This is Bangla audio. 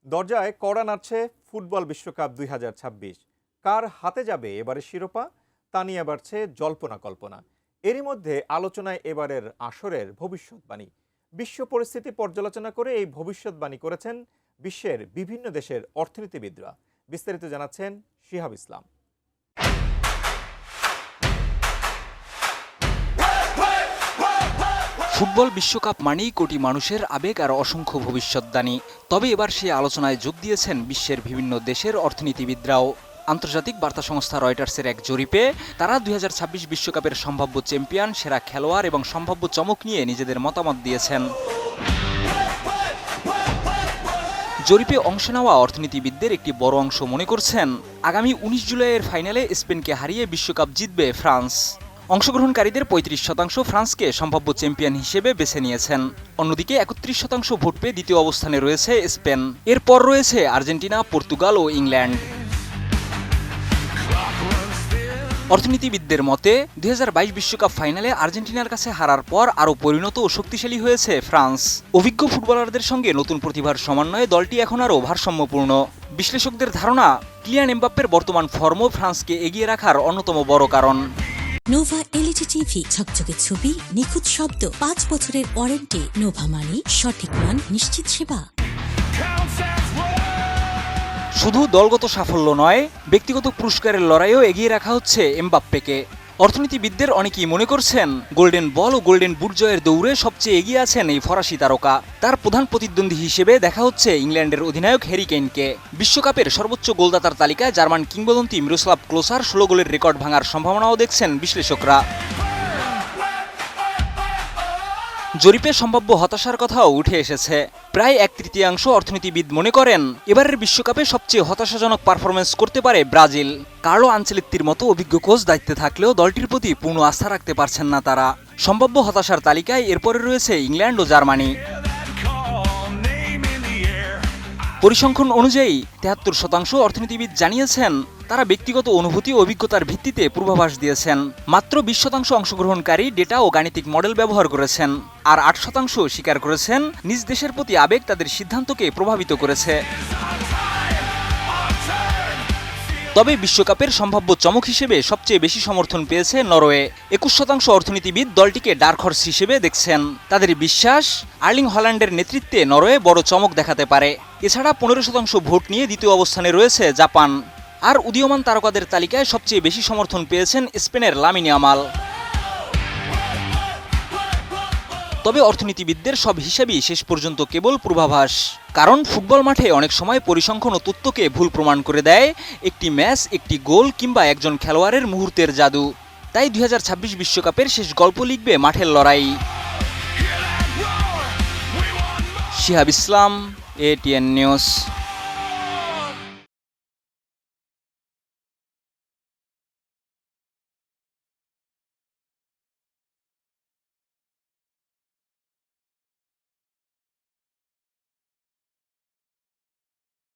দরজায় কড়া নাড়ছে ফুটবল বিশ্বকাপ ২০২৬। কার হাতে যাবে এবারের শিরোপা তা নিয়ে বাড়ছে জল্পনা কল্পনা। এরই মধ্যে আলোচনায় এবারের আসরের ভবিষ্যৎবাণী। বিশ্ব পরিস্থিতি পর্যালোচনা করে এই ভবিষ্যৎবাণী করেছেন বিশ্বের বিভিন্ন দেশের অর্থনীতিবিদরা। বিস্তারিত জানাচ্ছেন শিহাব ইসলাম। ফুটবল বিশ্বকাপ মানেই কোটি মানুষের আবেগ আর অসংখ্য ভবিষ্যৎবাণী। তবে এবার সেই আলোচনায় যোগ দিয়েছেন বিশ্বের বিভিন্ন দেশের অর্থনীতিবিদরাও। আন্তর্জাতিক বার্তা সংস্থা রয়টার্সের এক জরিপে তারা ২০২৬ বিশ্বকাপের সম্ভাব্য চ্যাম্পিয়ন, সেরা খেলোয়াড় এবং সম্ভাব্য চমক নিয়ে নিজেদের মতামত দিয়েছেন। জরিপে অংশ নেওয়া অর্থনীতিবিদদের একটি বড় অংশ মনে করছেন আগামী ১৯ জুলাইয়ের ফাইনালে স্পেনকে হারিয়ে বিশ্বকাপ জিতবে ফ্রান্স। অংশগ্রহণকারীদের ৩৫% ফ্রান্সকে সম্ভাব্য চ্যাম্পিয়ন হিসেবে বেছে নিয়েছেন। অন্যদিকে ৩১% ভোট পেয়ে দ্বিতীয় অবস্থানে রয়েছে স্পেন। এরপর রয়েছে আর্জেন্টিনা, পর্তুগাল ও ইংল্যান্ড। অর্থনীতিবিদদের মতে ২০২২ বিশ্বকাপ ফাইনালে আর্জেন্টিনার কাছে হারার পর আরও পরিণত ও শক্তিশালী হয়েছে ফ্রান্স। অভিজ্ঞ ফুটবলারদের সঙ্গে নতুন প্রতিভার সমন্বয়ে দলটি এখন আরও ভারসাম্যপূর্ণ। বিশ্লেষকদের ধারণা, কিলিয়ান এমবাপ্পের বর্তমান ফর্মও ফ্রান্সকে এগিয়ে রাখার অন্যতম বড় কারণ। নোভা এলইডি টিভি, ঝকঝকে ছবি, নিখুঁত শব্দ, ৫ বছরের ওয়ারেন্টি। নোভা মানি সঠিক মান, নিশ্চিত সেবা। শুধু দলগত সাফল্য নয়, ব্যক্তিগত পুরস্কারের লড়াইও এগিয়ে রাখা হচ্ছে এমবাপ্পেকে। অর্থনীতিবিদদের অনেকেই মনে করছেন গোল্ডেন বল ও গোল্ডেন বুট জয়ের দৌড়ে সবচেয়ে এগিয়ে আছেন এই ফরাসি তারকা। তার প্রধান প্রতিদ্বন্দ্বী হিসেবে দেখা হচ্ছে ইংল্যান্ডের অধিনায়ক হ্যারি কেইনকে। বিশ্বকাপের সর্বোচ্চ গোলদাতার তালিকায় জার্মান কিংবদন্তি মিরোস্লাভ ক্লোসার ১৬ গোলের রেকর্ড ভাঙার সম্ভাবনাও দেখছেন বিশ্লেষকরা। জরিপে সম্ভাব্য হতাশার কথাও উঠে এসেছে। প্রায় ১/৩ অর্থনীতিবিদ মনে করেন এবারের বিশ্বকাপে সবচেয়ে হতাশাজনক পারফরমেন্স করতে পারে ব্রাজিল। কার্লো আনচেলত্তির মতো অভিজ্ঞ কোচ দায়িত্বে থাকলেও দলটির প্রতি পূর্ণ আস্থা রাখতে পারছেন না তারা। সম্ভাব্য হতাশার তালিকায় এরপরে রয়েছে ইংল্যান্ড ও জার্মানি। পরিসংখ্যান অনুযায়ী ৭৩% অর্থনীতিবিদ জানিয়েছেন তারা ব্যক্তিগত অনুভূতি ও অভিজ্ঞতার ভিত্তিতে পূর্বাভাস দিয়েছেন। মাত্র ২০% অংশগ্রহণকারী ডেটা ও গাণিতিক মডেল ব্যবহার করেছেন, আর ৮% স্বীকার করেছেন নিজ দেশের প্রতি আবেগ তাদের সিদ্ধান্তকে প্রভাবিত করেছে। তবে বিশ্বকাপের সম্ভাব্য চমক হিসেবে সবচেয়ে বেশি সমর্থন পেয়েছে নরওয়ে। ২১% অর্থনীতিবিদ দলটিকে ডার্ক হর্স হিসেবে দেখছেন। তাদের বিশ্বাস আর্লিং হল্যান্ডের নেতৃত্বে নরওয়ে বড় চমক দেখাতে পারে। এছাড়া ১৫% ভোট নিয়ে দ্বিতীয় অবস্থানে রয়েছে জাপান। আর উদীয়মান তারকাদের তালিকায় সবচেয়ে বেশি সমর্থন পেয়েছেন স্পেনের লামিন ইয়ামাল। তবে অর্থনীতিবিদদের সব হিসাবই শেষ পর্যন্ত কেবল পূর্বাভাস। কারণ ফুটবল মাঠে অনেক সময় পরিসংখ্যান ও তথ্যকে ভুল প্রমাণ করে দেয় একটি ম্যাচ, একটি গোল কিংবা একজন খেলোয়াড়ের মুহূর্তের জাদু। তাই ২০২৬ বিশ্বকাপের শেষ গল্প লিখবে মাঠের লড়াই। শিহাব ইসলাম, ATN নিউজ।